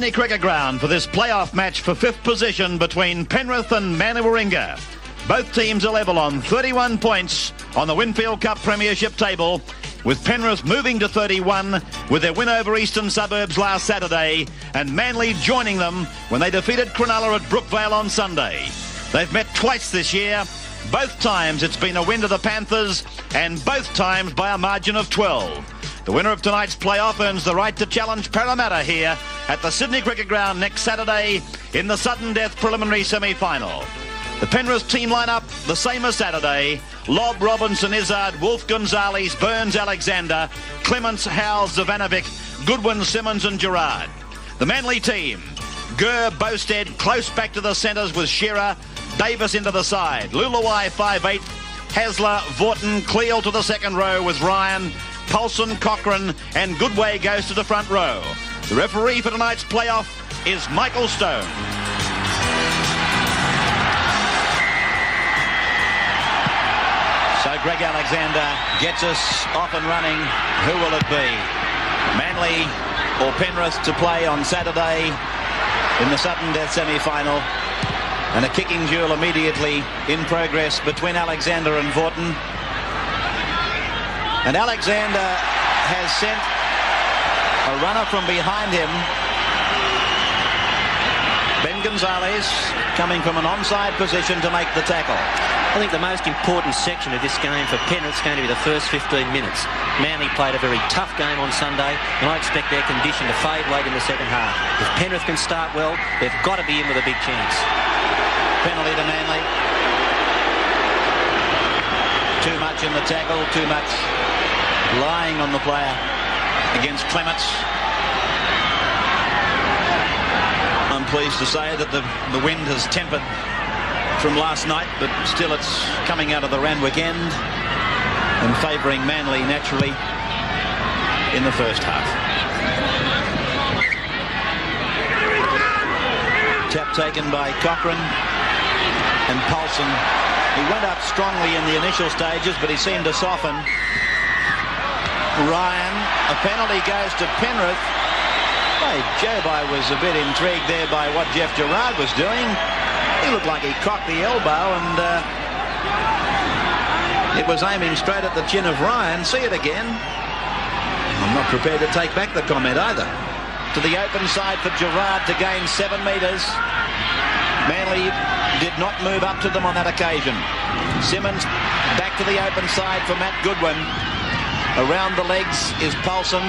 Cricket ground for this playoff match for 5th position between Penrith and Manu Warringah. Both teams are level on 31 points on the Winfield Cup Premiership table, with Penrith moving to 31 with their win over Eastern Suburbs last Saturday, and Manly joining them when they defeated Cronulla at Brookvale on Sunday. They've met twice this year. Both times it's been a win to the Panthers, and both times by a margin of 12. The winner of tonight's playoff earns the right to challenge Parramatta here at the Sydney Cricket Ground next Saturday in the sudden death preliminary semi-final. The Penrith team lineup the same as Saturday: Lobb, Robinson, Izzard, Wolf, Gonzalez, Burns, Alexander, Clements, Howes, Zavanovic, Goodwin, Simmons and Gerard. The Manly team: Gurr, Bosted, close back to the centres with Shearer, Davis into the side, Luluwai 5'8", Hasler, Vaughton, Cleal to the second row with Ryan, Paulson, Cochrane and Goodway goes to the front row. The referee for tonight's playoff is Michael Stone. So Greg Alexander gets us off and running. Who will it be? Manly or Penrith to play on Saturday in the sudden death semi-final. And a kicking duel immediately in progress between Alexander and Vaughton. And Alexander has sent a runner from behind him. Ben Gonzalez coming from an onside position to make the tackle. I think the most important section of this game for Penrith is going to be the first 15 minutes. Manly played a very tough game on Sunday, and I expect their condition to fade late in the second half. If Penrith can start well, they've got to be in with a big chance. Penalty to Manly. Too much in the tackle, too much lying on the player against Clements. I'm pleased to say that the wind has tempered from last night, but still it's coming out of the Randwick end and favouring Manly naturally in the first half. Tap taken by Cochrane and Paulson. He went up strongly in the initial stages, but he seemed to soften. Ryan, a penalty goes to Penrith. Hey, Job, I was a bit intrigued there by what Geoff Gerard was doing. He looked like he cocked the elbow, and it was aiming straight at the chin of Ryan. See it again. I'm not prepared to take back the comment either. To the open side for Gerard to gain 7 metres. Manly did not move up to them on that occasion. Simmons back to the open side for Matt Goodwin. Around the legs is Paulson.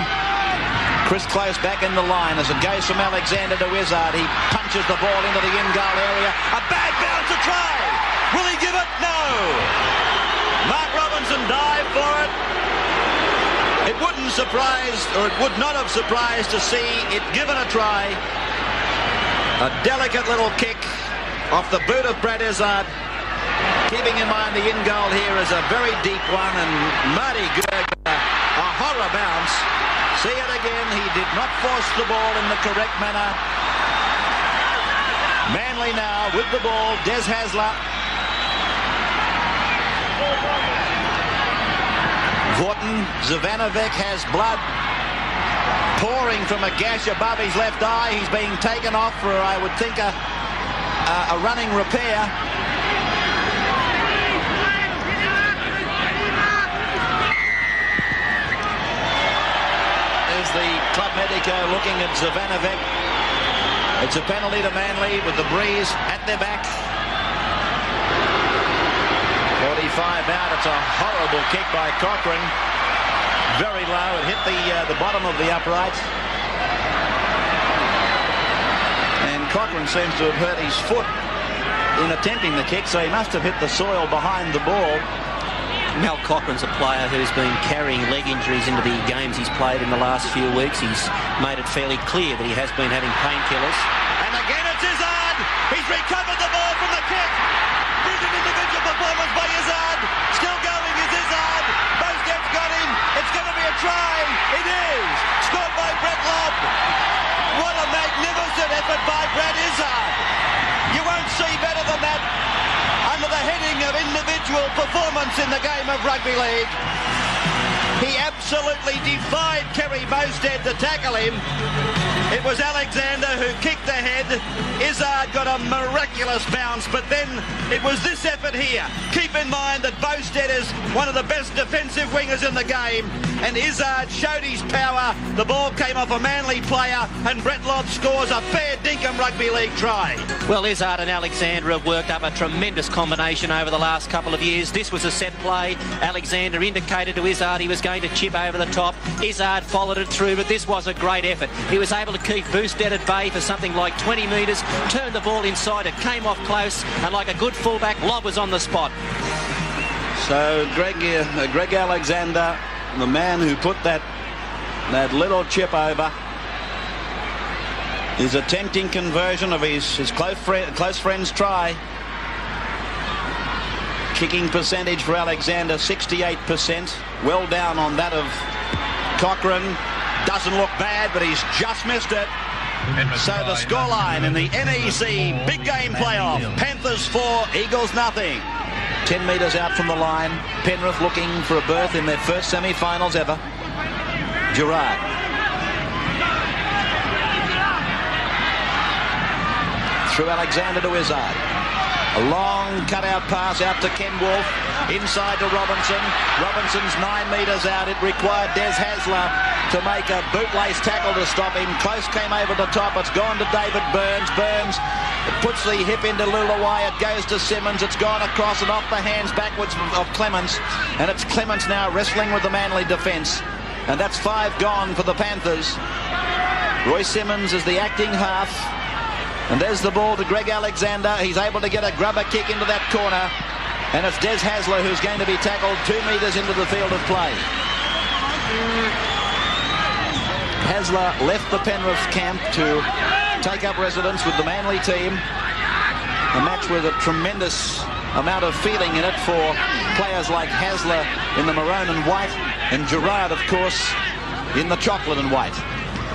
Chris Close back in the line as it goes from Alexander to Izzard. He punches the ball into the in-goal area. A bad bounce, a try. Will he give it? No. Mark Robinson dived for it. It wouldn't surprise, or it would not have surprised to see it given a try. A delicate little kick off the boot of Brad Izzard. Keeping in mind the in-goal here is a very deep one, and Marty Gurr, a horror bounce. See it again, he did not force the ball in the correct manner. Manly now with the ball, Des Hasler. Vaughton, Zavanovic has blood pouring from a gash above his left eye. He's being taken off for, I would think, a running repair. There's the club medico looking at Zavanovic. It's a penalty to Manly with the breeze at their back. 45 out. It's a horrible kick by Cochrane. Very low. It hit the bottom of the upright. And Cochrane seems to have hurt his foot in attempting the kick, so he must have hit the soil behind the ball. Mel Cochrane's a player who's been carrying leg injuries into the games he's played in the last few weeks. He's made it fairly clear that he has been having painkillers. And again it's Izzard. He's recovered the ball from the kick. Brilliant individual performance by Izzard. Still going is Izzard. Bosted's got him. It's going to be a try. It is. Scored by Brett Lobb. What a magnificent effort by Brad Izzard. You won't see better than that under the heading of individual performance in the game of rugby league. He absolutely defied Kerry Bosted to tackle him. It was Alexander who kicked ahead. Izzard got a miraculous bounce, but then it was this effort here. Keep in mind that Bostead is one of the best defensive wingers in the game, and Izzard showed his power. The ball came off a Manly player, and Brett Lobb scores a fair dinkum rugby league try. Well, Izzard and Alexander have worked up a tremendous combination over the last couple of years. This was a set play. Alexander indicated to Izzard he was going to chip over the top. Izzard followed it through, but this was a great effort. He was able to keep Bostead at bay for something like 20 metres, turned the ball inside, it came off close, and like a good fullback, Lobb was on the spot. So Greg Alexander, the man who put that little chip over, is attempting conversion of his close friend's try. Kicking percentage for Alexander, 68%. Well down on that of Cochrane. Doesn't look bad, but he's just missed it. So the scoreline in the NEC Big Game Playoff, Panthers 4, Eagles nothing. 10 metres out from the line, Penrith looking for a berth in their first semi-finals ever. Gerard. Through Alexander to Izzard. A long cut-out pass out to Ken Wolfe. Inside to Robinson. Robinson's 9 metres out. It required Des Hasler to make a bootlace tackle to stop him. Close came over the top. It's gone to David Burns. Burns puts the hip into Lulawai. It goes to Simmons. It's gone across and off the hands backwards of Clements. And it's Clements now wrestling with the Manly defence. And that's 5 gone for the Panthers. Roy Simmons is the acting half. And there's the ball to Greg Alexander. He's able to get a grubber kick into that corner. And it's Des Hasler who's going to be tackled 2 metres into the field of play. Hasler left the Penrith camp to take up residence with the Manly team. A match with a tremendous amount of feeling in it for players like Hasler in the maroon and white, and Gerard, of course, in the chocolate and white,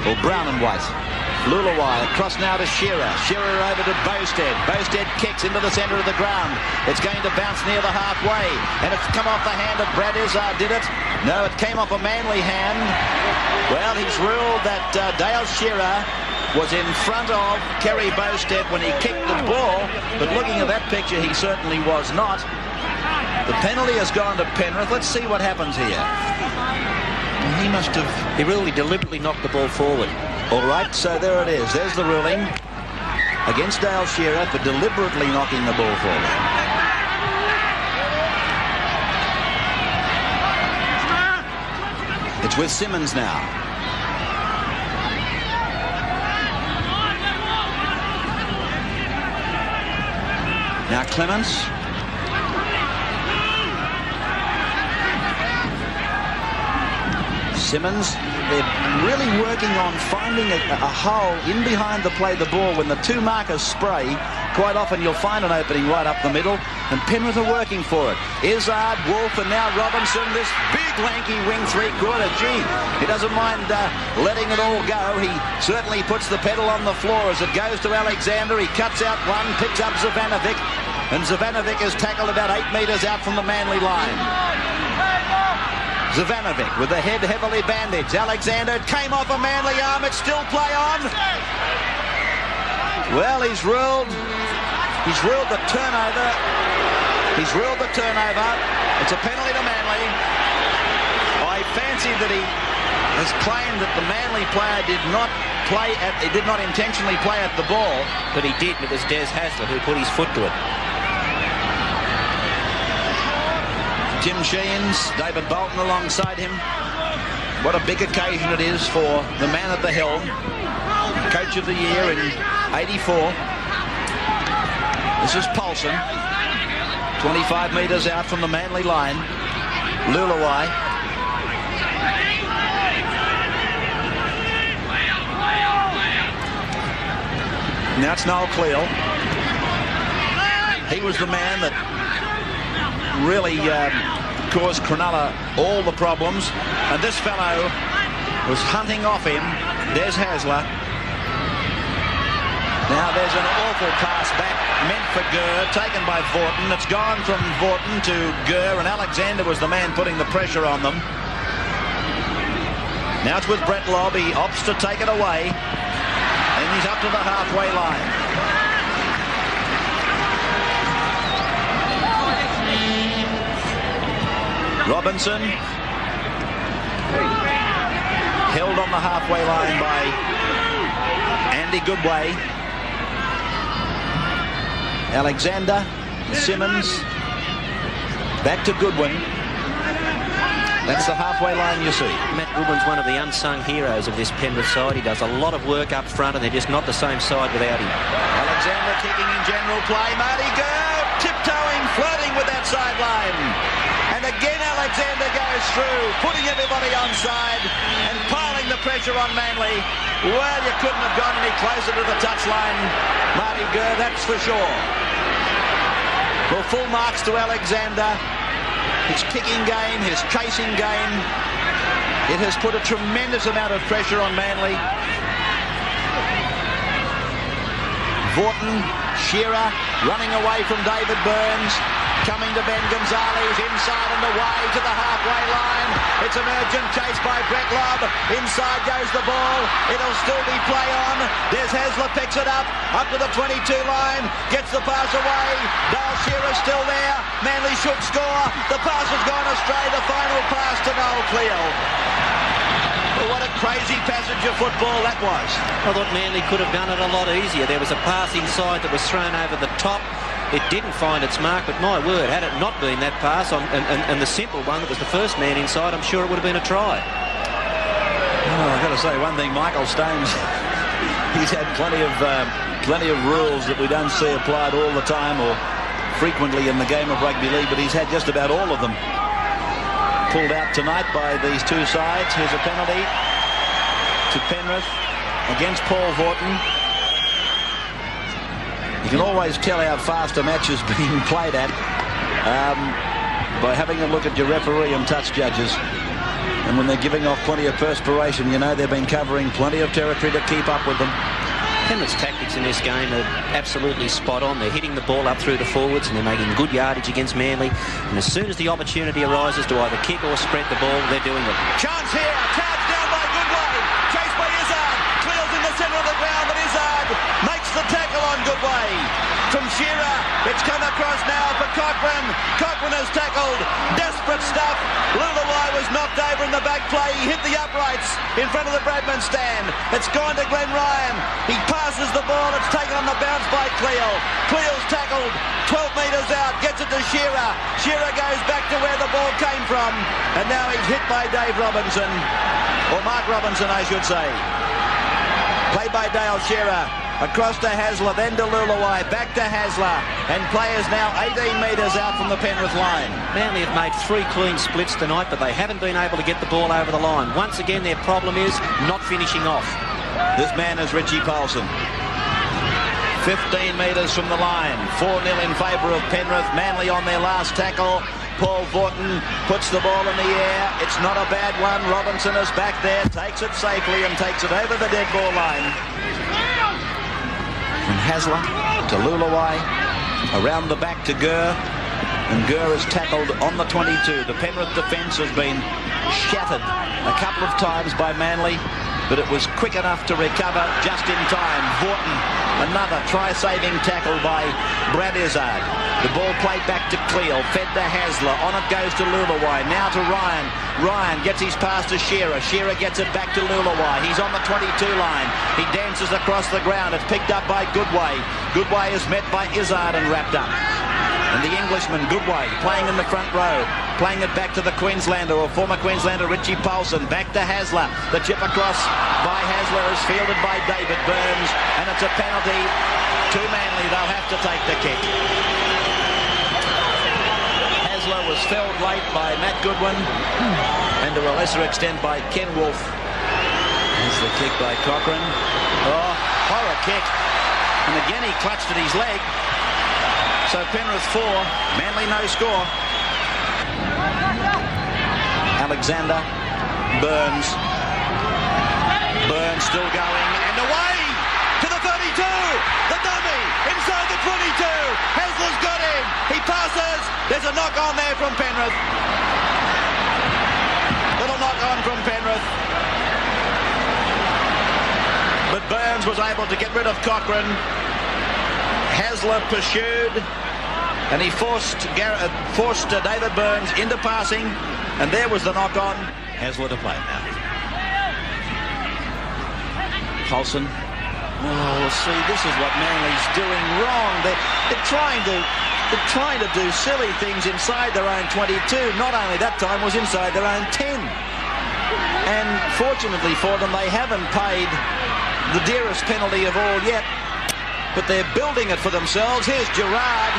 or brown and white. Lulawai across now to Shearer. Shearer over to Bostead. Bostead kicks into the centre of the ground. It's going to bounce near the halfway. And it's come off the hand of Brad Izzard, did it? No, it came off a Manly hand. Well, he's ruled that Dale Shearer was in front of Kerry Bostead when he kicked the ball. But looking at that picture, he certainly was not. The penalty has gone to Penrith. Let's see what happens here. He must have... He really deliberately knocked the ball forward. All right, so there it is. There's the ruling against Dale Shearer for deliberately knocking the ball forward. It's with Simmons now. Now Clements. Simmons, they're really working on finding a hole in behind the play the ball. When the two markers spray, quite often you'll find an opening right up the middle, and Penrith are working for it. Izzard, Wolfe, and now Robinson, this big lanky wing three-quarter. Gee, he doesn't mind letting it all go. He certainly puts the pedal on the floor as it goes to Alexander. He cuts out one, picks up Zavanovic, and Zavanovic is tackled about 8 metres out from the Manly line. Zavanovic with the head heavily bandaged. Alexander, it came off a Manly arm. It's still play on. Well, he's ruled the turnover. He's ruled the turnover. It's a penalty to Manly. I fancy that he has claimed that the Manly player did not intentionally play at the ball. But he did. It was Des Hasler who put his foot to it. Tim Sheens, David Bolton alongside him. What a big occasion it is for the man at the helm. Coach of the year in '84. This is Paulson. 25 metres out from the Manly line. Lulawai. Now it's Noel Cleal. He was the man that really caused Cronulla all the problems, and this fellow was hunting off him, Des Hasler. Now there's an awful pass back meant for Gurr, taken by Vaughton. It's gone from Vaughton to Gurr, and Alexander was the man putting the pressure on them. Now it's with Brett Lobb. He opts to take it away. He's up to the halfway line. Robinson held on the halfway line by Andy Goodway. Alexander, Simmons, back to Goodwin. That's the halfway line you see. Matt Goodwin's one of the unsung heroes of this Penrith side. He does a lot of work up front, and they're just not the same side without him. Alexander kicking in general play. Marty Gurr tiptoeing, flirting with that sideline. And again Alexander goes through, putting everybody onside and piling the pressure on Manly. Well, you couldn't have gone any closer to the touchline, Marty Gurr, that's for sure. Well, full marks to Alexander. His kicking game, his chasing game, it has put a tremendous amount of pressure on Manly. Vaughton, Shearer running away from David Burns, coming to Ben Gonzalez, inside and away to the halfway line. It's an urgent chase by Brett Lobb. Inside goes the ball. It'll still be play on. There's Hasler, picks it up to the 22 line, gets the pass away. Dale Shearer's still there. Manly should score. The pass has gone astray. The final pass to Noel Cleal. Well, what a crazy passage of football that was. I thought Manly could have done it a lot easier. There was a pass inside that was thrown over the top. It didn't find its mark, but my word, had it not been that pass and the simple one that was the first man inside, I'm sure it would have been a try. Oh, I've got to say one thing, Michael Stones, he's had plenty of rules that we don't see applied all the time or frequently in the game of rugby league, but he's had just about all of them pulled out tonight by these two sides. Here's a penalty to Penrith against Paul Vaughton. You can always tell how fast a match is being played at by having a look at your referee and touch judges. And when they're giving off plenty of perspiration, you know they've been covering plenty of territory to keep up with them. Penrith's tactics in this game are absolutely spot on. They're hitting the ball up through the forwards and they're making good yardage against Manly. And as soon as the opportunity arises to either kick or spread the ball, they're doing it. Chance here, charged down by Goodway, chased by Izzard, Cleal's in the centre of the ground, but Izzard makes the tackle on Goodway. From Shearer, it's come across now for Cochrane. Cochrane has tackled, desperate stuff. Lulawai was knocked over in the back play. He hit the uprights in front of the Bradman stand. It's gone to Glenn Ryan. He passes the ball, it's taken on the bounce by Cleal. Cleal's tackled, 12 metres out, gets it to Shearer. Shearer goes back to where the ball came from, and now he's hit by Dave Robinson, or Mark Robinson I should say. Played by Dale Shearer. Across to Hasler, then to Lulawai, back to Hasler, and players now 18 metres out from the Penrith line. Manly have made 3 clean splits tonight, but they haven't been able to get the ball over the line. Once again, their problem is not finishing off. This man is Richie Paulson. 15 metres from the line, 4-0 in favour of Penrith. Manly on their last tackle. Paul Vaughton puts the ball in the air. It's not a bad one. Robinson is back there, takes it safely and takes it over the dead ball line. From Hasler to Lulawai, around the back to Gurr, and Gurr is tackled on the 22. The Penrith defence has been shattered a couple of times by Manly, but it was quick enough to recover just in time. Vaughton, another try-saving tackle by Brad Izzard. The ball played back to Cleal, fed to Hasler, on it goes to Lulawai, now to Ryan. Ryan gets his pass to Shearer. Shearer gets it back to Lulawai. He's on the 22 line. He dances across the ground. It's picked up by Goodway. Goodway is met by Izzard and wrapped up. And the Englishman, Goodway, playing in the front row, playing it back to the Queenslander, or former Queenslander, Richie Paulson. Back to Hasler. The chip across by Hasler is fielded by David Burns, and it's a penalty to Manly. They'll have to take the kick. Was felled late by Matt Goodwin and to a lesser extent by Ken Wolfe. There's the kick by Cochrane. Oh, horror kick. And again he clutched at his leg. So Penrith 4, Manly no score. Alexander, Burns. Burns still going and away to the 32. The dummy inside the 22. Hasler's got him. He passes. There's a knock on there from Penrith. Little knock on from Penrith. but Burns was able to get rid of Cochrane. Hasler pursued, and he forced David Burns into passing, and there was the knock-on. Hasler to play now. Colson. Oh, see, this is what Manly's doing wrong. They're trying to do silly things inside their own 22. Not only that time was inside their own 10. And fortunately for them, they haven't paid the dearest penalty of all yet. But they're building it for themselves. Here's Gerard.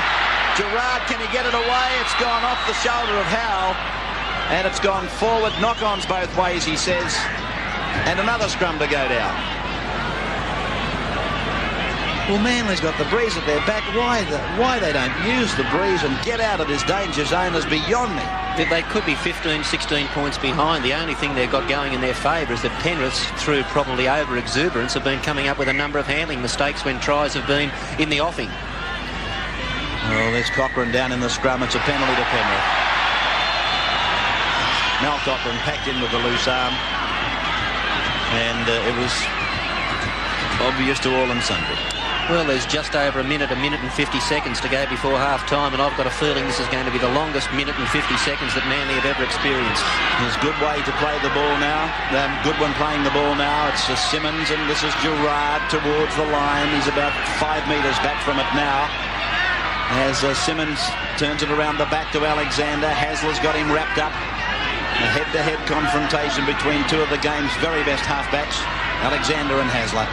Gerard, can he get it away? It's gone off the shoulder of Howe. And it's gone forward. Knock-ons both ways, he says. And another scrum to go down. Well, Manly's got the breeze at their back. Why they don't use the breeze and get out of this danger zone is beyond me. They could be 15, 16 points behind. The only thing they've got going in their favour is that Penrith, through probably over-exuberance, have been coming up with a number of handling mistakes when tries have been in the offing. Well, there's Cochrane down in the scrum. It's a penalty to Penrith. Mal Cochrane packed in with the loose arm. And it was obvious to all and sundry. Well, there's just over a minute and 50 seconds to go before half-time, and I've got a feeling this is going to be the longest minute and 50 seconds that Manly have ever experienced. There's Goodway to play the ball now. Goodwin playing the ball now. It's Simmons, and this is Gerard towards the line. He's about 5 metres back from it now. As Simmons turns it around the back to Alexander. Hasler's got him wrapped up. A head-to-head confrontation between two of the game's very best halfbacks, Alexander and Hasler.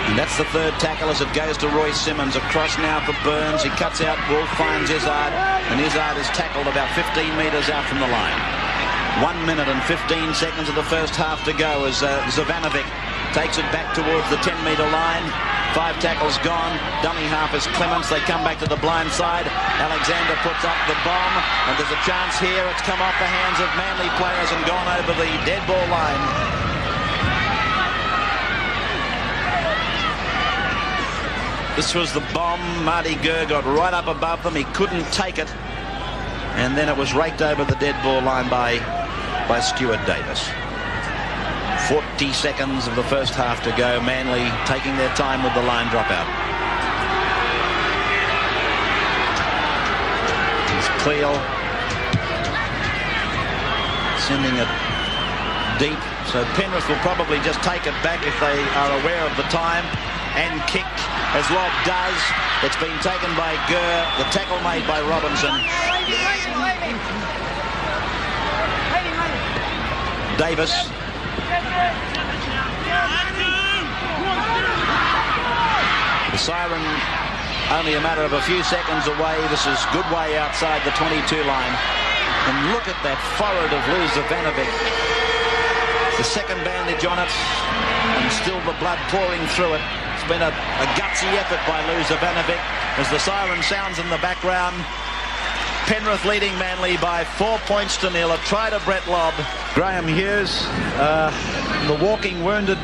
And that's the third tackle as it goes to Roy Simmons. Across now for Burns. He cuts out. Wolf finds Izzard. And Izzard is tackled about 15 metres out from the line. 1 minute and 15 seconds of the first half to go as Zivanovic takes it back towards the 10-metre line. 5 tackles gone. Dummy half is Clements. They come back to the blind side. Alexander puts up the bomb. And there's a chance here. It's come off the hands of Manly players and gone over the dead ball line. This was the bomb. Marty Gurr got right up above them. He couldn't take it. And then it was raked over the dead ball line by Stuart Davis. 40 seconds of the first half to go. Manly taking their time with the line dropout. It's Cleo sending it deep. So Penrith will probably just take it back if they are aware of the time and kick as Lobb does. It's been taken by Gurr. The tackle made by Robinson. Davis. The siren only a matter of a few seconds away. This is Goodway outside the 22 line. And look at that forehead of Lou Zivanovic. The second bandage on it, and still the blood pouring through it. It's been a gutsy effort by Lou Zivanovic as the siren sounds in the background. Penrith leading Manly by 4 points to 0. A try to Brett Lobb. Graham Hughes, the walking wounded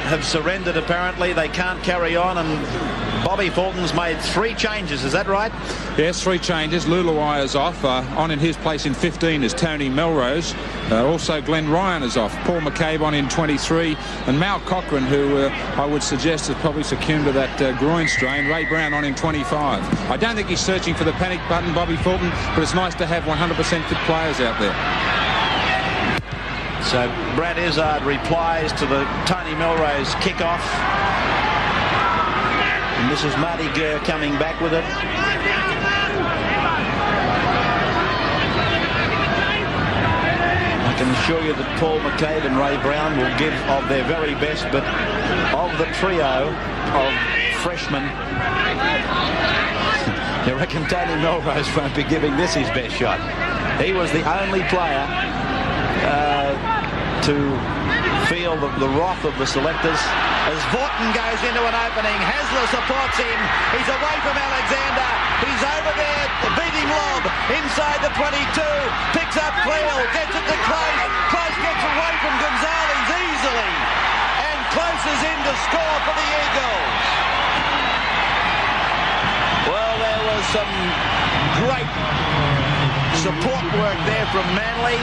have surrendered apparently. They can't carry on, and Bobby Fulton's made 3 changes. Is that right? Yes, 3 changes. Luluai is off. On in his place in 15 is Tony Melrose. Also Glenn Ryan is off. Paul McCabe on in 23. And Mal Cochrane, who I would suggest has probably succumbed to that groin strain. Ray Brown on in 25. I don't think he's searching for the panic button, Bobby Fulton, but it's nice to have 100% fit players out there. So Brad Izzard replies to the Tony Melrose kickoff. And this is Marty Gurr coming back with it. I can assure you that Paul McCabe and Ray Brown will give of their very best, but of the trio of freshmen, you reckon Tony Melrose won't be giving this his best shot? He was the only player to feel the wrath of the selectors. As Vaughton goes into an opening, Hasler supports him. He's away from Alexander. He's over there, beating Lobb inside the 22. Picks up Cleo, gets it to Close. Close gets away from Gonzalez easily. And Close is in to score for the Eagles. Well, there was some great support work there from Manly,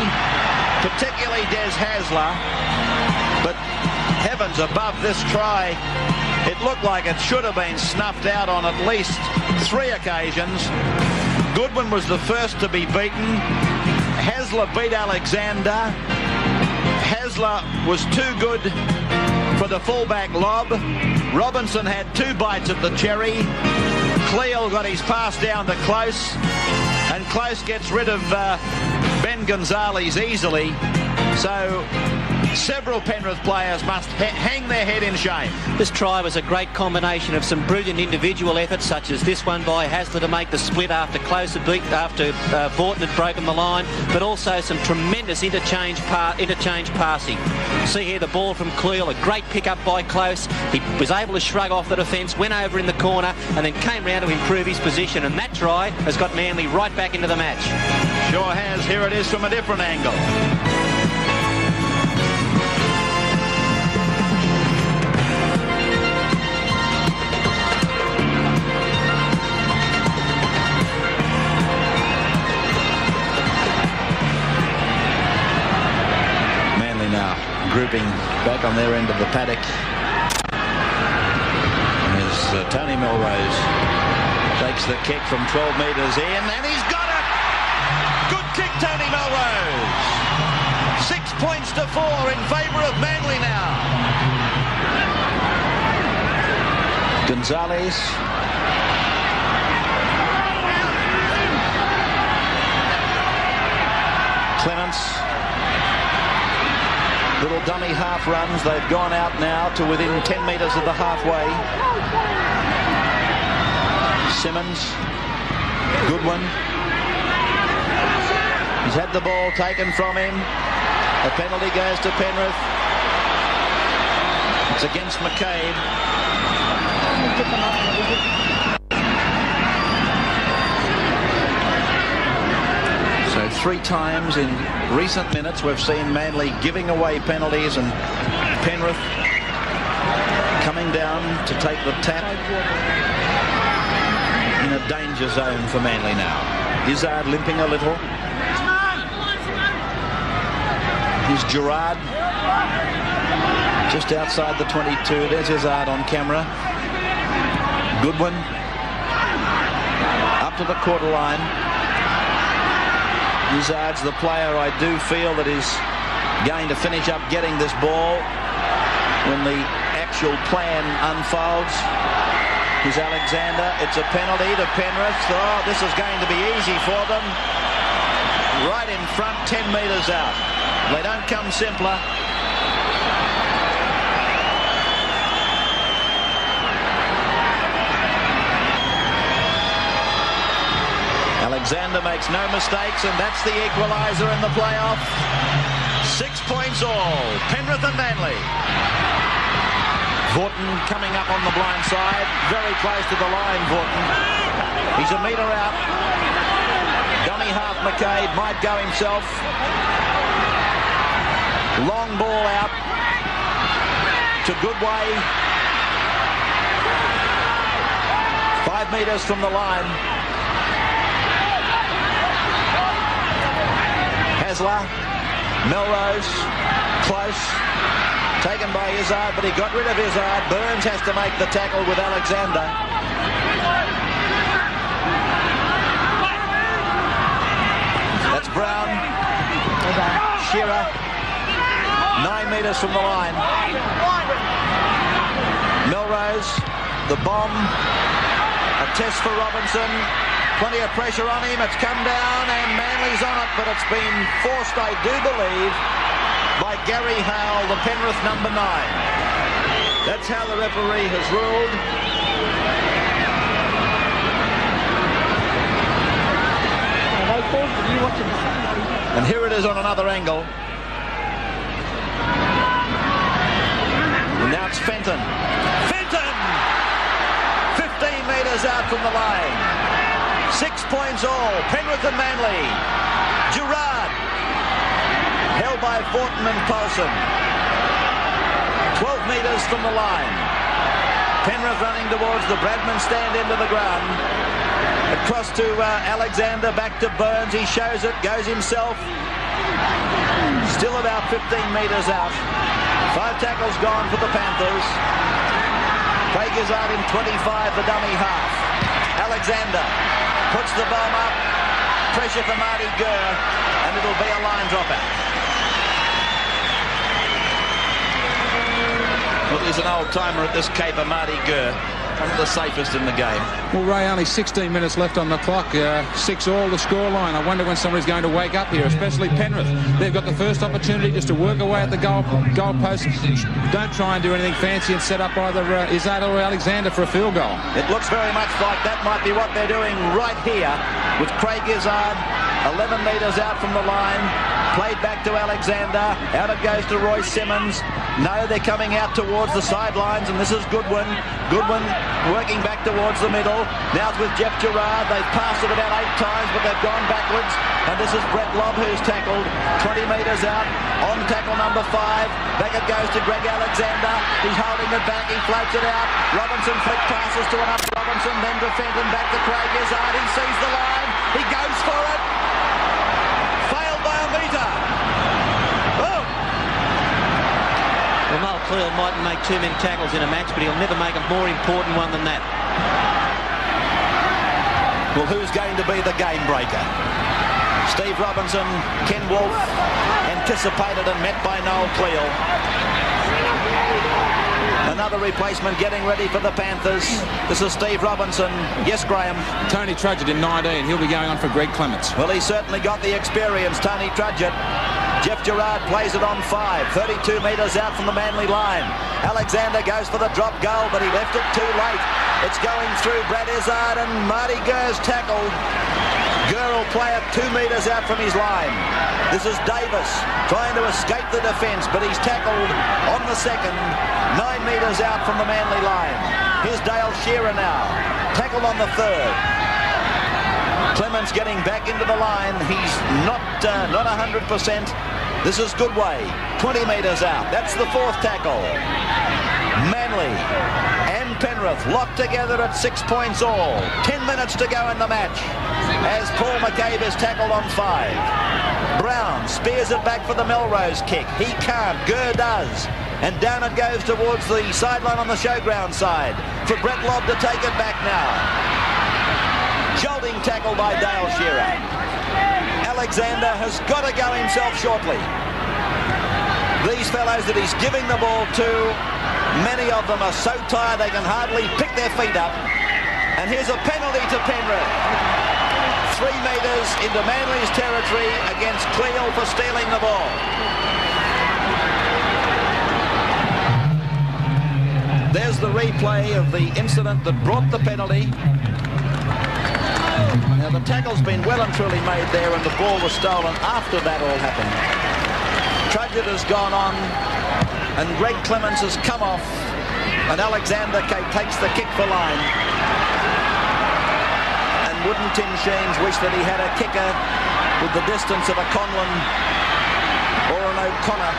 particularly Des Hasler. But But heavens above, this try, it looked like it should have been snuffed out on at least 3 occasions. Goodwin was the first to be beaten. Hasler beat Alexander. Hasler was too good for the fullback lob. Robinson had 2 bites at the cherry. Cleal got his pass down to Close, and Close gets rid of Ben Gonzalez easily. So several Penrith players must hang their head in shame. This try was a great combination of some brilliant individual efforts, such as this one by Hasler to make the split after Close had after Vaughton had broken the line, but also some tremendous interchange passing. See here the ball from Cleal, a great pick-up by Close. He was able to shrug off the defence, went over in the corner, and then came round to improve his position. And that try has got Manly right back into the match. Sure has. Here it is from a different angle. Grouping back on their end of the paddock. As Tony Melrose takes the kick from 12 metres in, and he's got it! Good kick, Tony Melrose. 6 points to 4 in favour of Manly now. Gonzalez. Clements. Little dummy half runs. They've gone out now to within 10 metres of the halfway. Simmons. Goodwin. He's had the ball taken from him. A penalty goes to Penrith. It's against McCabe. So 3 times in recent minutes we've seen Manly giving away penalties and Penrith coming down to take the tap in a danger zone for Manly now. Izzard limping a little. Here's Gerard just outside the 22. There's Izzard on camera. Goodwin up to the quarter line. Izzard's the player I do feel that is going to finish up getting this ball when the actual plan unfolds. Here's Alexander. It's a penalty to Penrith. Oh, this is going to be easy for them. Right in front, 10 metres out. They don't come simpler. Alexander makes no mistakes, and that's the equaliser in the playoff. 6 points all, Penrith and Manly. Vaughton coming up on the blind side, very close to the line, Vaughton. He's a metre out. Dummy half McCabe might go himself. Long ball out to Goodway. 5 metres from the line. Hasler, Melrose, Close, taken by Izzard, but he got rid of Izzard. Burns has to make the tackle with Alexander. That's Brown. Shearer, 9 metres from the line. Melrose, the bomb, a test for Robinson. Plenty of pressure on him. It's come down and Manly's on it, but it's been forced, I do believe, by Gary Howell, the Penrith number 9. That's how the referee has ruled. And here it is on another angle. And now it's Fenton. Fenton! 15 metres out from the line. 6 points all, Penrith and Manly. Gerard, held by Vaughton and Paulson. 12 metres from the line. Penrith running towards the Bradman stand end of the ground. Across to Alexander, back to Burns. He shows it, goes himself. Still about 15 metres out. 5 tackles gone for the Panthers. Craig is out in 25, the dummy half. Alexander puts the bomb up. Pressure for Marty Gurr, and it'll be a line dropout. Well, he's an old-timer at this caper, Marty Gurr. One of the safest in the game. Well, Ray, only 16 minutes left on the clock. 6-all the scoreline. I wonder when somebody's going to wake up here, especially Penrith. They've got the first opportunity just to work away at the goalpost. Don't try and do anything fancy and set up either Izzard or Alexander for a field goal. It looks very much like that might be what they're doing right here with Craig Izzard 11 metres out from the line. Played back to Alexander. Out it goes to Roy Simmons. No, they're coming out towards the sidelines, and this is Goodwin. Goodwin working back towards the middle. Now it's with Geoff Gerard. They've passed it about 8 times, but they've gone backwards. And this is Brett Lobb who's tackled 20 metres out on tackle number 5. Back it goes to Greg Alexander. He's holding it back. He floats it out. Robinson flick passes to an up Robinson, then to Fenton, back to Craig Izzard. He sees the line. He goes for it. Failed by a metre. Oh! Well, Noel Cleal mightn't make too many tackles in a match, but he'll never make a more important one than that. Well, who's going to be the game breaker? Steve Robinson, Ken Wolfe, anticipated and met by Noel Cleal. Another replacement getting ready for the Panthers. This is Steve Robinson. Yes, Graham. Tony Trudgett in 19. He'll be going on for Greg Clements. Well, he's certainly got the experience, Tony Trudgett. Geoff Gerard plays it on 5, 32 metres out from the Manly line. Alexander goes for the drop goal, but he left it too late. It's going through Brad Izzard, and Marty Gurr's tackled. Gurr will play it 2 metres out from his line. This is Davis trying to escape the defence, but he's tackled on the second, 9 metres out from the Manly line. Here's Dale Shearer now, tackled on the third. Clements getting back into the line. He's not 100%. This is Goodway, 20 metres out. That's the 4th tackle. Manly and Penrith locked together at 6 points all. 10 minutes to go in the match as Paul McCabe is tackled on 5. Brown spears it back for the Melrose kick. He can't. Gurr does. And down it goes towards the sideline on the showground side for Brett Lobb to take it back now. Jolting tackle by Dale Shearer. Alexander has got to go himself shortly. These fellows that he's giving the ball to, many of them are so tired they can hardly pick their feet up. And here's a penalty to Penrith. 3 metres into Manly's territory against Cleal for stealing the ball. There's the replay of the incident that brought the penalty. Now the tackle's been well and truly made there, and the ball was stolen after that all happened. Trudgett has gone on, and Greg Clements has come off, and Alexander takes the kick for line. And wouldn't Tim Sheens wish that he had a kicker with the distance of a Conlon or an O'Connor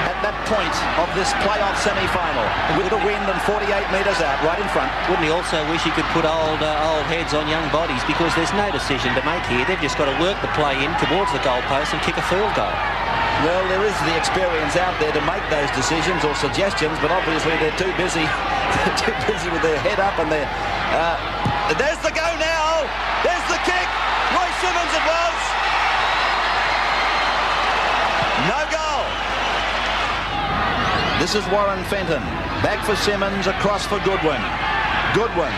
at that point of this playoff semi-final, with the wind and 48 metres out right in front. Wouldn't he also wish he could put old heads on young bodies, because there's no decision to make here. They've just got to work the play in towards the goalpost and kick a field goal. Well, there is the experience out there to make those decisions or suggestions, but obviously they're too busy. They're too busy with their head up and their... there's the go now. There's the kick. Roy Simmons it was. No goal. This is Warren Fenton. Back for Simmons, across for Goodwin. Goodwin.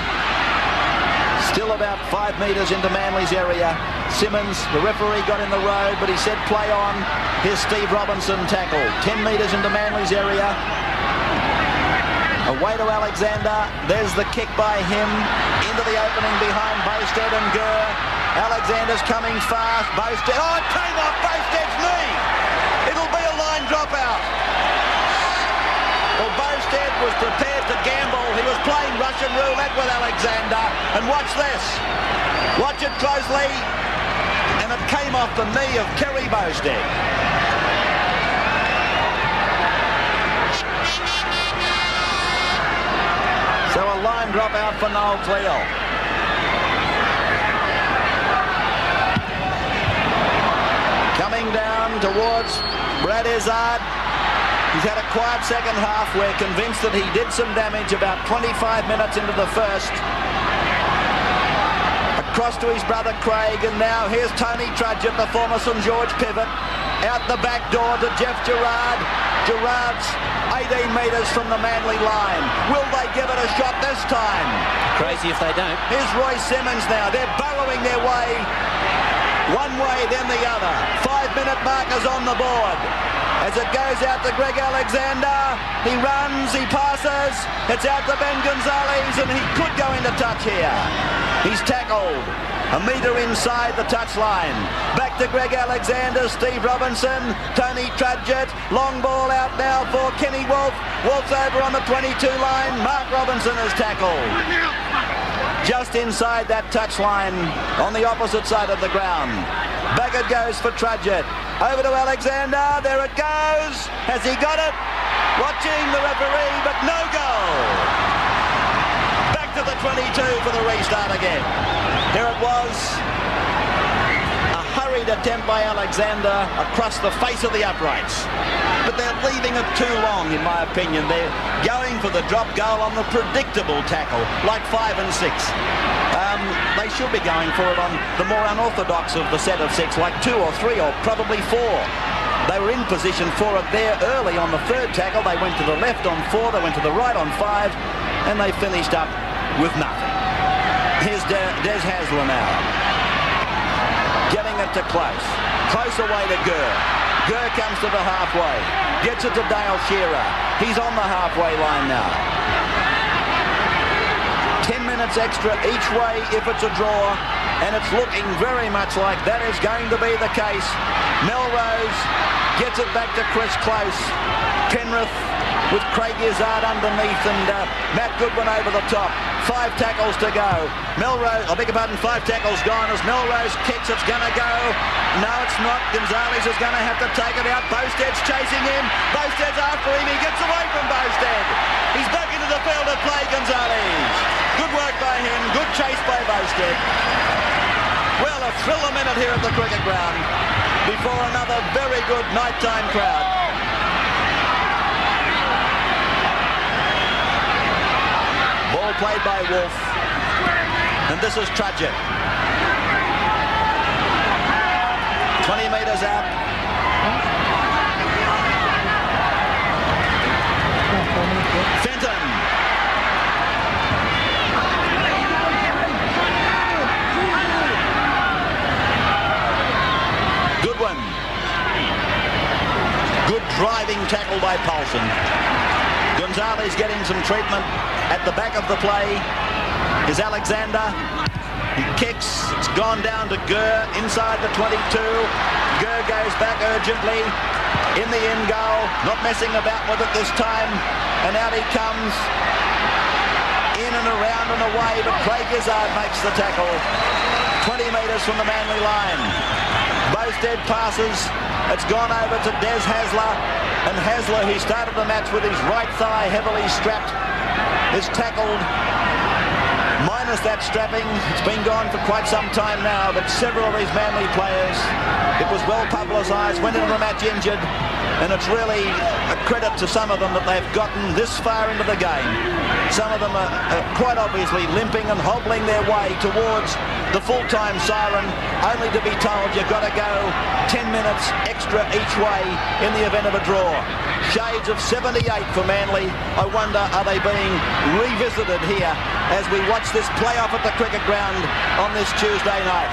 Still about 5 metres into Manly's area. Simmons, the referee got in the road, but he said play on. Here's Steve Robinson tackled. 10 metres into Manly's area. Away to Alexander. There's the kick by him. Into the opening behind Bowstead and Gurr. Alexander's coming fast. Bowstead. Oh, it came off Bowstead's knee. It'll be a line dropout. Well, Bowstead was prepared to gamble. He was playing Russian roulette with Alexander. And watch this. Watch it closely. And it came off the knee of Kerry Bowstead. So a line dropout for Noel Cleal. Coming down towards Brad Izzard. He's had a quiet second half. We're convinced that he did some damage about 25 minutes into the first. Across to his brother Craig, and now here's Tony Trudgett, the former St George pivot, out the back door to Geoff Gerard. Gerard's 18 metres from the Manly line. Will they give it a shot this time? Crazy if they don't. Here's Roy Simmons now. They're burrowing their way. One way, then the other. 5-minute markers on the board. As it goes out to Greg Alexander. He runs, he passes. It's out to Ben Gonzalez, and he could go into touch here. He's tackled. A metre inside the touchline. Back to Greg Alexander, Steve Robinson, Tony Trudgett. Long ball out now for Kenny Wolf. Wolf's over on the 22 line. Mark Robinson is tackled. Just inside that touchline on the opposite side of the ground. Back it goes for Trudgett. Over to Alexander. There it goes. Has he got it? Watching the referee, but no goal. Back to the 22 for the restart again. Here it was. A hurried attempt by Alexander across the face of the uprights. But they're leaving it too long, in my opinion. They're going for the drop goal on the predictable tackle, like 5 and 6. They should be going for it on the more unorthodox of the set of 6, like 2 or 3 or probably 4. They were in position for it there early on the third tackle. They went to the left on 4, they went to the right on 5, and they finished up with nothing. Here's Des Hasler now. Getting it to Close. Close away to Gurr. Gurr comes to the halfway. Gets it to Dale Shearer. He's on the halfway line now. 10 minutes extra each way if it's a draw, and it's looking very much like that is going to be the case. Melrose gets it back to Chris Close. Penrith with Craig Gizzard underneath, and Matt Goodwin over the top. 5 tackles to go. Melrose, I beg your pardon, 5 tackles gone as Melrose kicks. It's going to go. No, it's not. Gonzalez is going to have to take it out. Bosted's chasing him. Bosted's after him. He gets away from Bosted. He's back into the field of play, Gonzalez. Good work by him. Good chase by Bosted. Well, a thriller minute here at the cricket ground before another very good nighttime crowd. Ball played by Wolf, and this is Trudgett. 20 metres out. Fenton. Goodwin. Good driving tackle by Paulson. Gonzalez getting some treatment at the back of the play is Alexander. He kicks. It's gone down to Gurr inside the 22. Gurr goes back urgently in the end goal. Not messing about with it this time. And out he comes. In and around and away, but Craig Gizzard makes the tackle. 20 metres from the Manly line. Bosted passes. It's gone over to Des Hasler. And Hasler, who started the match with his right thigh heavily strapped, is tackled. Minus that strapping. It's been gone for quite some time now, but several of these Manly players, it was well publicised, went into the match injured, and it's really a credit to some of them that they've gotten this far into the game. Some of them are quite obviously limping and hobbling their way towards the full-time siren, only to be told you've got to go 10 minutes extra each way in the event of a draw. Shades of 78 for Manly. I wonder, are they being revisited here as we watch this playoff at the cricket ground on this Tuesday night?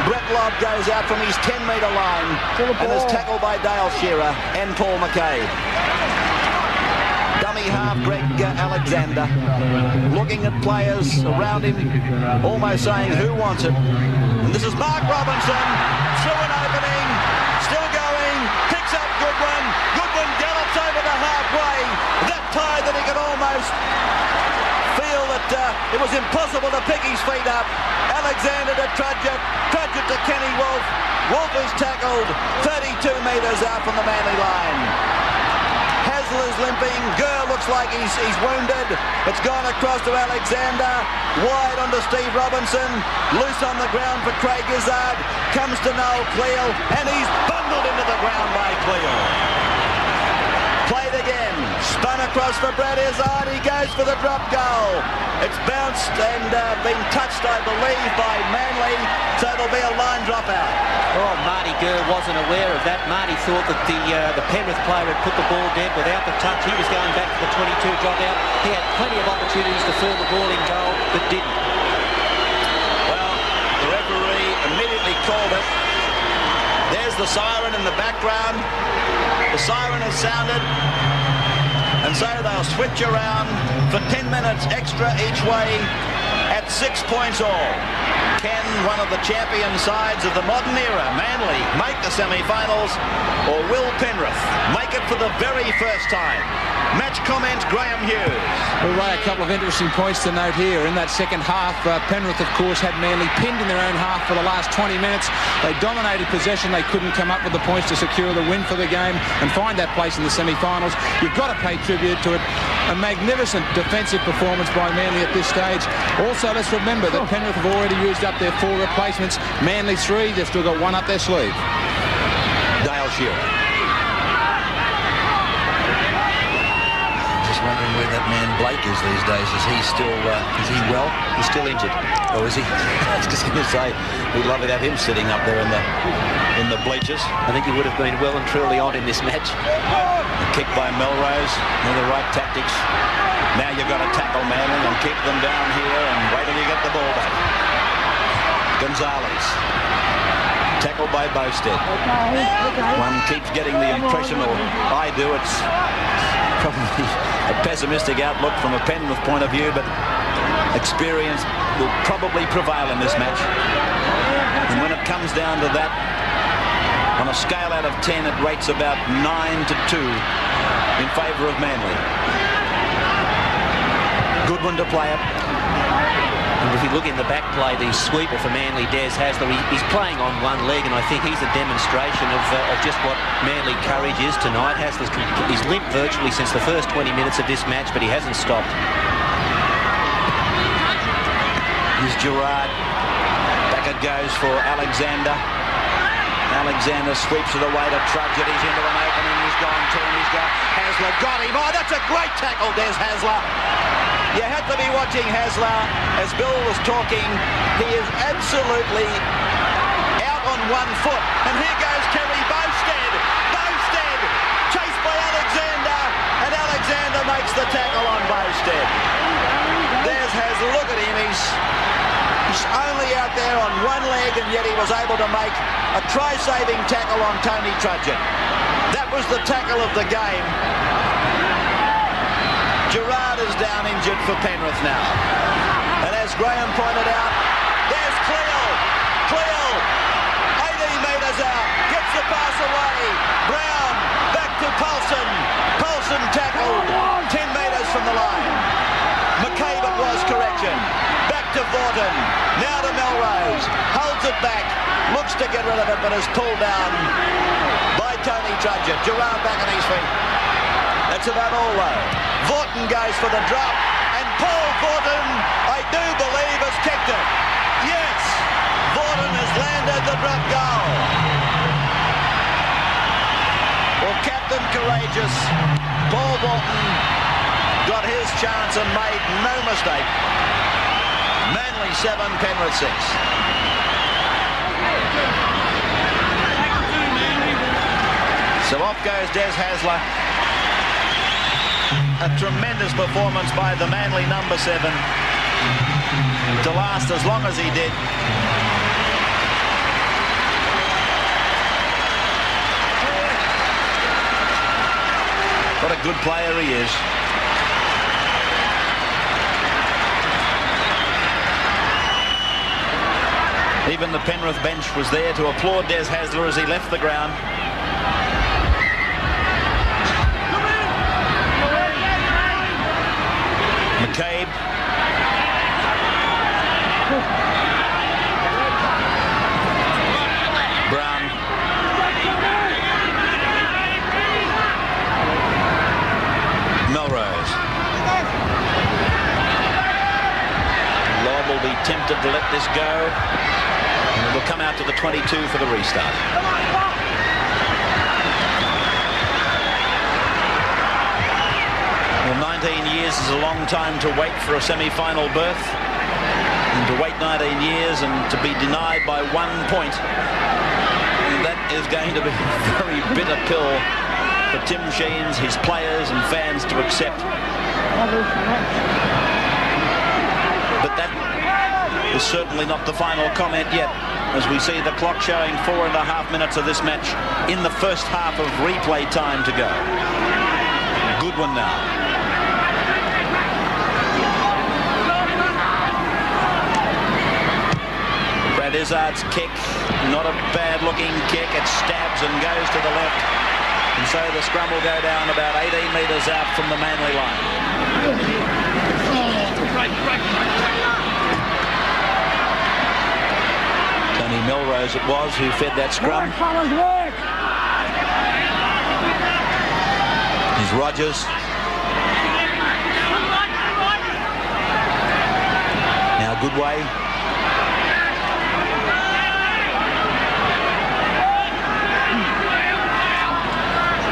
Brett Lobb goes out from his 10-metre line and is tackled by Dale Shearer and Paul McCabe. Dummy half Greg Alexander looking at players around him, almost saying who wants it. And this is Mark Robinson through an opening, still going, picks up Goodwin. Goodwin gallops over the halfway, that high that he could almost feel that it was impossible to pick his feet up. Alexander to Trudgett, Trudgett to Kenny Wolf. Wolf is tackled 32 metres out from the Manly line. Hasler's limping. Gurr looks like he's wounded. It's gone across to Alexander. Wide onto Steve Robinson. Loose on the ground for Craig Gizzard. Comes to Noel Cleal, and he's bundled into the ground by Cleal. Played again. Spun across for Brad Izzard. He goes for the drop goal. It's bounced and been touched, I believe, by Manly, so it'll be a line dropout. Oh, Marty Gurr wasn't aware of that. Marty thought that the Penrith player had put the ball dead without the touch. He was going back to the 22 dropout. He had plenty of opportunities to fill the ball in goal, but didn't. Well, the referee immediately called it. There's the siren in the background. The siren has sounded. And so they'll switch around for 10 minutes extra each way at 6 points all. Can one of the champion sides of the modern era, Manly, make the semi-finals, or will Penrith make it for the very first time? Match comment, Graham Hughes. Well, Ray, a couple of interesting points to note here. In that second half, Penrith, of course, had Manly pinned in their own half for the last 20 minutes. They dominated possession. They couldn't come up with the points to secure the win for the game and find that place in the semi-finals. You've got to pay tribute to it. A magnificent defensive performance by Manly at this stage. Also, let's remember that Penrith have already used up their 4 replacements. Manly 3, they've still got 1 up their sleeve. Dale Shearer. Just wondering where that man Blake is these days. Is he still, is he well? He's still injured. Oh, is he? I was just going to say, we'd love to have him sitting up there in the bleachers. I think he would have been well and truly on in this match. A kick by Melrose, with the right tactics. Now you've got to tackle Manly and keep them down here and wait till you get the ball back. Gonzalez. Tackled by Bowstead. One keeps getting the impression, or I do, it's probably a pessimistic outlook from a Penrith point of view, but experience will probably prevail in this match. And when it comes down to that, on a scale out of 10, it rates about 9-2 in favour of Manly. Goodwin to play it. And if you look in the back play, the sweeper for Manly, Des Hasler, he's playing on one leg, and I think he's a demonstration of just what Manly courage is tonight. He's limped virtually since the first 20 minutes of this match, but he hasn't stopped. Here's Gerard. Back it goes for Alexander. Alexander sweeps it away to Trudgett. He's into an opening. He's gone to him. He's got Hasler. Got him. Oh, that's a great tackle, Des Hasler. You had to be watching Hasler. As Bill was talking, he is absolutely out on one foot. And here goes Kerry Bowstead. Bowstead chased by Alexander. And Alexander makes the tackle on Bowstead. There's Hasler. Look at him. He's only out there on one leg, and yet he was able to make a try-saving tackle on Tony Trudgett. That was the tackle of the game. Gerard is down injured for Penrith now. And as Graham pointed out, there's Cleo. Cleo, 18 metres out, gets the pass away. Brown, back to Paulson. Paulson tackled 10 metres from the line. McCabe it was, correction. Back to Vaughton, now to Melrose. Holds it back, looks to get rid of it, but is pulled down by Tony Trudgett. Gerard back on his feet. That's about all though. Vaughton goes for the drop, and Paul Vaughton, I do believe, has kicked it. Yes, Vaughton has landed the drop goal. Well, Captain Courageous, Paul Vaughton, got his chance and made no mistake. Manly 7, Penrith 6. So off goes Des Hasler. A tremendous performance by the Manly number 7 to last as long as he did. What a good player he is. Even the Penrith bench was there to applaud Des Hasler as he left the ground. McCabe. Brown. Melrose. Lobb will be tempted to let this go. And it will come out to the 22 for the restart. Well, 19 years is a long time to wait for a semi-final berth. And to wait 19 years and to be denied by 1 point, that is going to be a very bitter pill for Tim Sheens, his players and fans to accept. But that is certainly not the final comment yet, as we see the clock showing 4.5 minutes of this match in the first half of replay time to go. Good one now. Brad Izzard's kick, not a bad looking kick. It stabs and goes to the left. And so the scrum will go down about 18 metres out from the Manly line. Tony Melrose it was who fed that scrum. Here's Rogers. Now Goodway.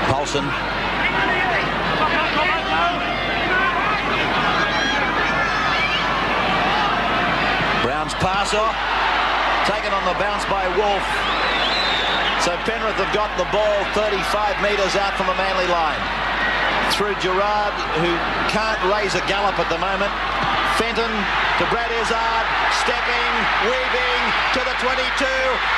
Paulson. Brown's pass off. Taken on the bounce by Wolf. So Penrith have got the ball 35 metres out from the Manly line. Through Gerard, who can't raise a gallop at the moment. Fenton to Brad Izzard, stepping, weaving to the 22,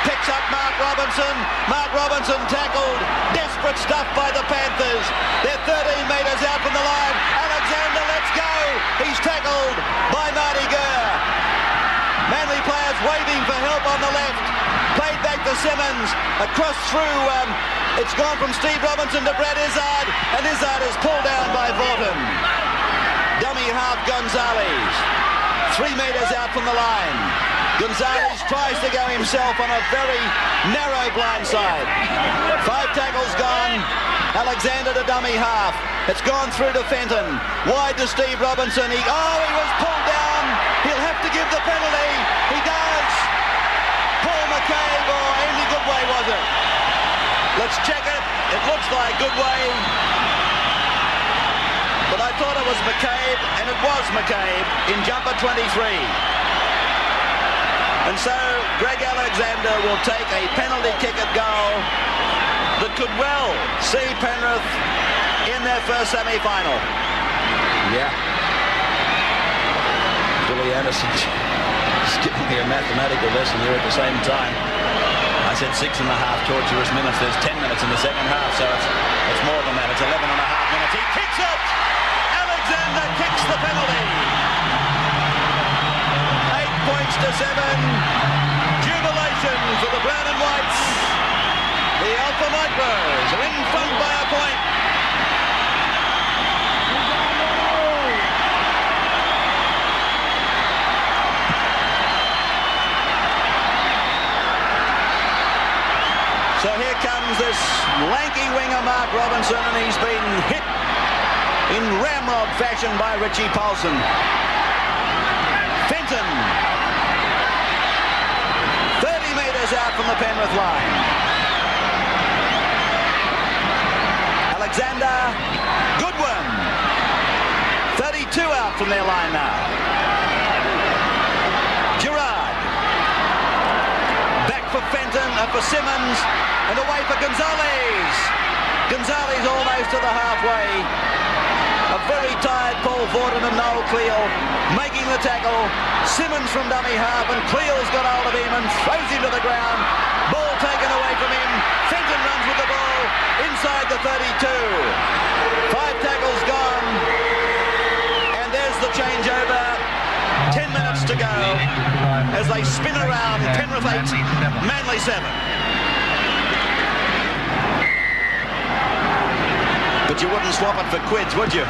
picks up Mark Robinson. Mark Robinson tackled. Desperate stuff by the Panthers. They're 13 metres out from the line. Alexander lets go. He's tackled by Marty Gurr. Manly players waving for help on the left. Played back to Simmons. Across through, it's gone from Steve Robinson to Brad Izzard. And Izzard is pulled down by Vaughton. Dummy half Gonzalez. 3 metres out from the line. Gonzalez tries to go himself on a very narrow blindside. 5 tackles gone. Alexander to dummy half. It's gone through to Fenton. Wide to Steve Robinson. He was pulled down. He'll have to give the penalty. He does. Paul McCabe or Andy Goodway, was it? Let's check it. It looks like Goodway. But I thought it was McCabe, and it was McCabe in jumper 23. And so Greg Alexander will take a penalty kick at goal that could well see Penrith in their first semi-final. Yeah. Billy Anderson just giving me a mathematical lesson here at the same time. I said 6.5 torturous minutes. There's 10 minutes in the second half, so it's more than that. It's 11.5 minutes. He kicks it! Alexander kicks the penalty. 8 points to 7. Jubilation for the Brown and Whites. The Alpha Micros are in front by a point. So here comes this lanky winger Mark Robinson, and he's been hit in ramrod fashion by Richie Paulson. Fenton, 30 metres out from the Penrith line. Alexander, good one. 32 out from their line now. Gerard, back for Fenton, for Simmons, and away for Gonzalez. Gonzalez almost to the halfway. A very tired Paul Vaughton and Noel Cleal making the tackle. Simmons from dummy half, and Cleal's got hold of him and throws him to the ground. Ball taken away from him. Fenton runs with the ball inside the 32. 5 tackles gone. And there's the changeover. 10 minutes to go as they spin around. Penrith 8, Manly 7. But you wouldn't swap it for quids, would you?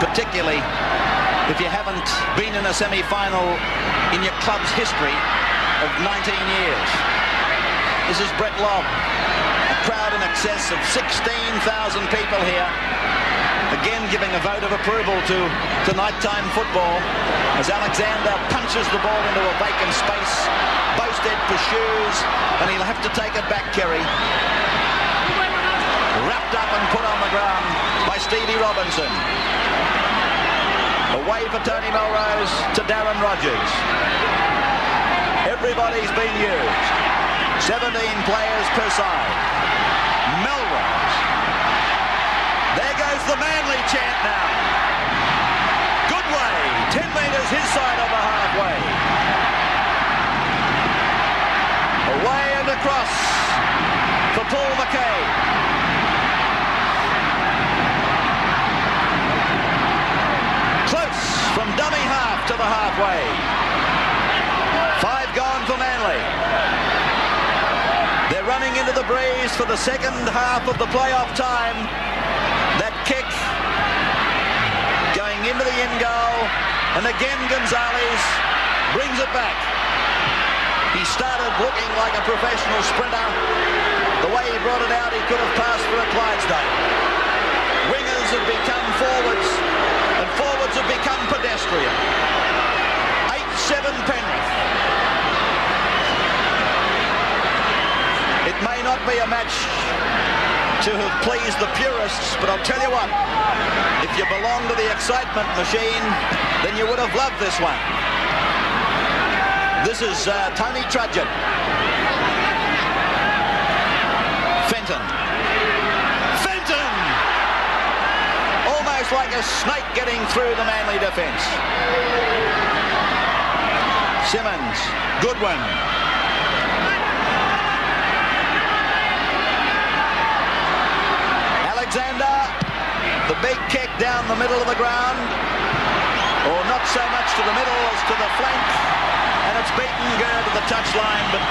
Particularly if you haven't been in a semi-final in your club's history of 19 years. This is Brett Lobb. A crowd in excess of 16,000 people here. Again giving a vote of approval to nighttime football as Alexander punches the ball into a vacant space. Bowstead pursues, and he'll have to take it back, Kerry. Wrapped up and put on the ground by Stevie Robinson. Away for Tony Melrose to Darren Rogers. Everybody's been used. 17 players per side. Melrose. There goes the Manly chant now. Good way. 10 metres his side of the halfway. Away and across for Paul McCabe. Close from dummy half to the halfway. 5 gone for Manly. They're running into the breeze for the second half of the playoff time. That kick going into the in goal, and again Gonzalez brings it back. He started looking like a professional sprinter. The way he brought it out, he could have passed for a Clydesdale. Wingers have become forwards, and forwards have become pedestrian. 8-7 Penrith. It may not be a match to have pleased the purists, but I'll tell you what, if you belong to the excitement machine, then you would have loved this one. This is Tony Trudgeon. Fenton. Almost like a snake getting through the Manly defence. Simmons. Goodwin. Alexander. The big kick down the middle of the ground. Or not so much to the middle as to the flank. And it's beaten Gerard to the touchline, but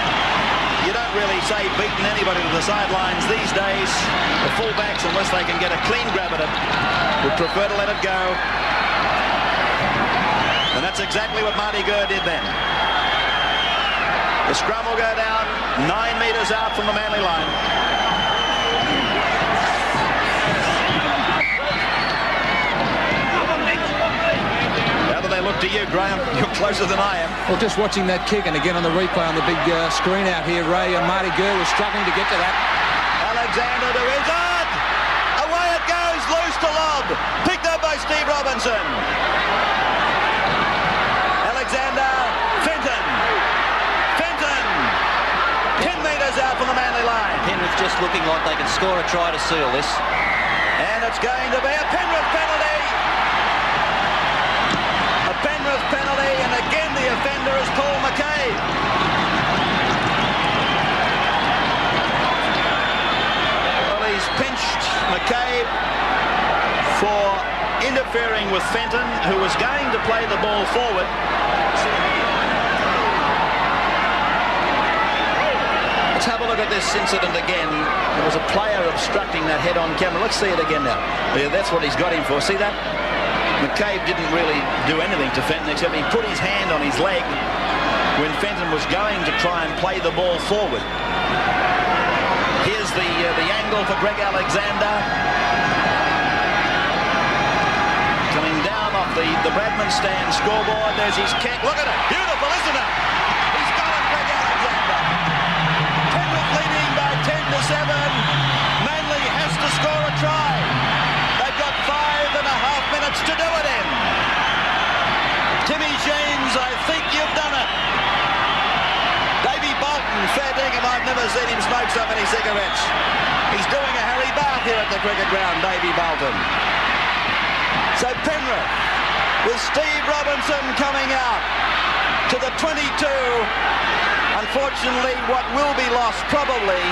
you don't really say beaten anybody to the sidelines these days. The fullbacks, unless they can get a clean grab at it, would prefer to let it go. And that's exactly what Marty Gerard did then. The scrum will go down 9 metres out from the Manly line. They look to you, Graham. You're closer than I am. Well, just watching that kick, and again on the replay on the big screen out here, Ray, and Marty Gerard was struggling to get to that. Alexander to Izzard. Away it goes, loose to lob. Picked up by Steve Robinson. Alexander, Fenton. 10 metres out from the Manly line. Penrith just looking like they can score a try to seal this. And it's going to be a Penrith penalty. Penrith penalty, and again the offender is Paul McCabe. Well, he's pinched McCabe for interfering with Fenton, who was going to play the ball forward. Let's have a look at this incident again. There was a player obstructing that head on camera. Let's see it again now. Yeah, that's what he's got him for. See that? McCabe didn't really do anything to Fenton, except he put his hand on his leg when Fenton was going to try and play the ball forward. Here's the angle for Greg Alexander. Coming down off the Bradman stand scoreboard. There's his kick. Look at it. Beautiful, isn't it? He's got it, Greg Alexander. Penrith leading by 10-7. Manly has to score a try. They've got 5.5 minutes to do it in. Timmy James, I think you've done it. Davey Bolton, fair dinkum, I've never seen him smoke so many cigarettes. He's doing a Harry Bath here at the cricket ground, Davey Bolton. So Penrith, with Steve Robinson coming out to the 22. Unfortunately, what will be lost probably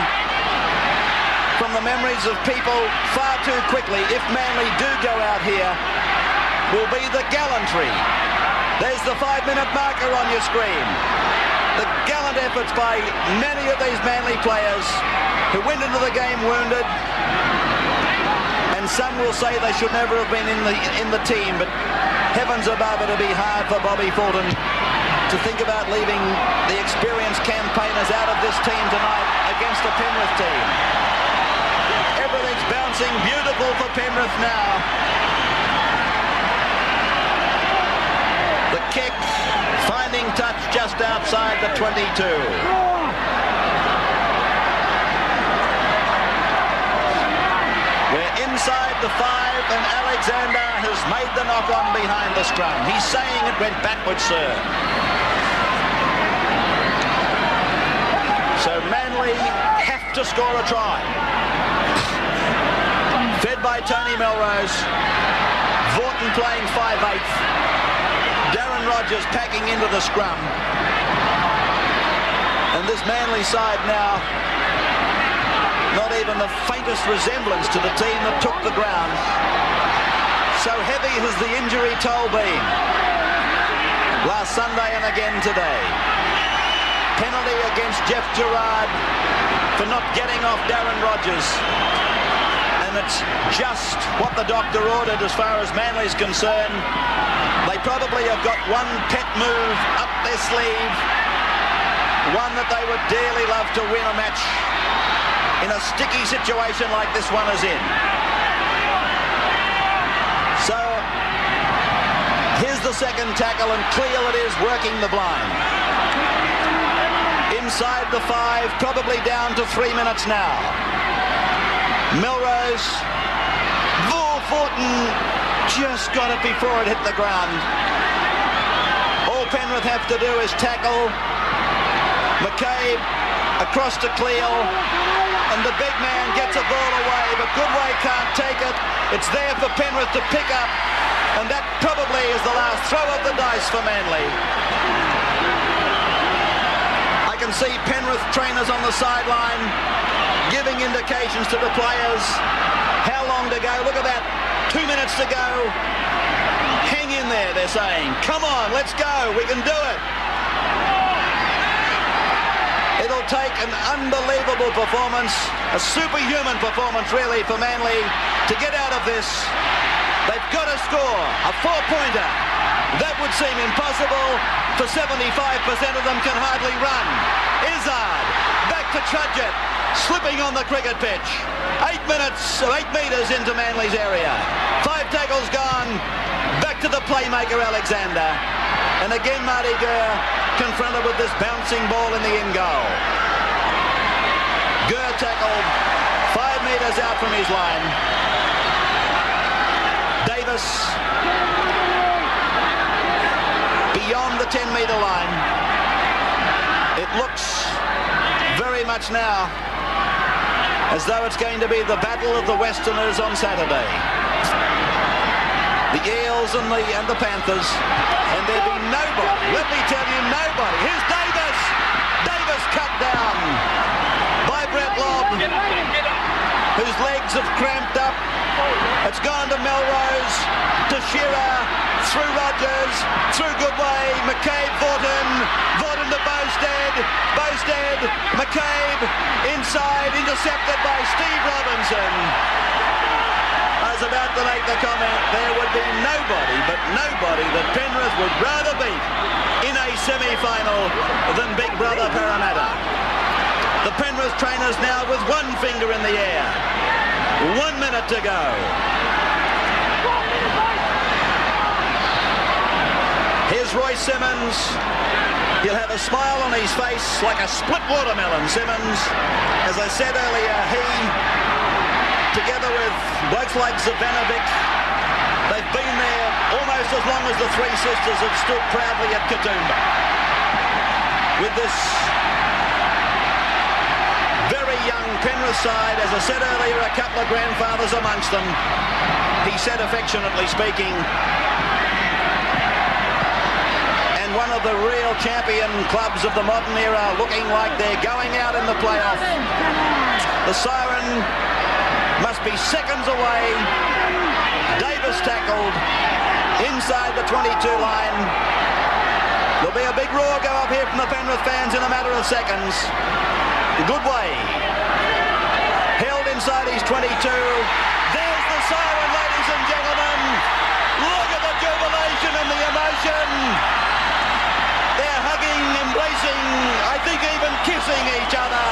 from the memories of people far too quickly, if Manly do go out here, will be the gallantry. There's the 5-minute marker on your screen. The gallant efforts by many of these Manly players who went into the game wounded, and some will say they should never have been in the team, but heavens above, it'll be hard for Bobby Fulton to think about leaving the experienced campaigners out of this team tonight against a Penrith team. Everything's bouncing beautiful for Penrith now. The kick finding touch just outside the 22. We're inside the 5, and Alexander has made the knock-on behind the scrum. He's saying it went backwards, sir. So Manly have to score a try. Fed by Tony Melrose. Vaughton playing 5/8. Darren Rogers packing into the scrum. And this Manly side now, not even the faintest resemblance to the team that took the ground. So heavy has the injury toll been. Last Sunday and again today. Penalty against Geoff Gerard for not getting off Darren Rogers. And it's just what the doctor ordered as far as Manly's concerned. They probably have got one pet move up their sleeve. One that they would dearly love to win a match in a sticky situation like this one is in. So here's the second tackle, and Cleal it is, working the blind. Inside the 5, probably down to 3 minutes now. Melrose, Vaughton just got it before it hit the ground. All Penrith have to do is tackle. McCabe across to Cleal, and the big man gets a ball away, but Goodway can't take it. It's there for Penrith to pick up, and that probably is the last throw of the dice for Manly. I can see Penrith trainers on the sideline giving indications to the players. How long to go? Look at that. 2 minutes to go. Hang in there, they're saying. Come on, let's go. We can do it. It'll take an unbelievable performance, a superhuman performance really for Manly to get out of this. They've got to score a 4-pointer. That would seem impossible, for 75% of them can hardly run. Izzard, back to Trudgett, slipping on the cricket pitch. 8 metres into Manly's area. 5 tackles gone, back to the playmaker Alexander. And again Marty Gurr confronted with this bouncing ball in the in goal. Gurr tackled 5 metres out from his line. Davis beyond the 10-metre line. It looks very much now as though it's going to be the battle of the Westerners on Saturday. The Eels and the Panthers, and there'll be nobody, let me tell you, nobody. Here's Davis. Davis cut down by Brett Lobb, whose legs have cramped up. It's gone to Melrose, to Shearer, through Rogers, through Goodway, McCabe, Vaughton to Bowstead, McCabe, inside, intercepted by Steve Robinson. I was about to make the comment, there would be nobody that Penrith would rather beat in a semi-final than Big Brother Parramatta. The Penrith trainers now with one finger in the air. 1 minute to go. Here's Roy Simmons. He'll have a smile on his face like a split watermelon, Simmons. As I said earlier, he, together with blokes like Zavanovic, they've been there almost as long as the Three Sisters have stood proudly at Katoomba. With this very young Penrith side, as I said earlier, a couple of grandfathers amongst them. He said, affectionately speaking, and one of the real champion clubs of the modern era, looking like they're going out in the playoff. The siren must be seconds away. Davis tackled inside the 22 line. There'll be a big roar go up here from the Penrith fans in a matter of seconds. Goodway held inside his 22. There's the siren, ladies and gentlemen. Look at the jubilation and the emotion. They're hugging, embracing, I think even kissing each other.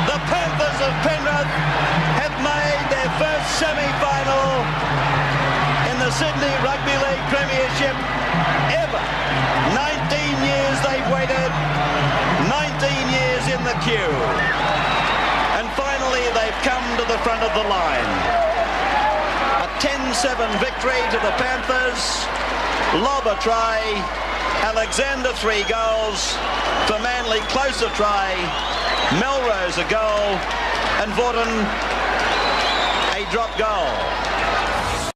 The Panthers of Penrith have made their first semi-final in the Sydney Rugby League Premiership ever. 19 years they've waited, 19 years in the queue. And finally they've come to the front of the line. A victory to the Panthers. Lob a try. Alexander 3 goals. For Manly, closer try. Melrose a goal. And Vaughton a drop goal.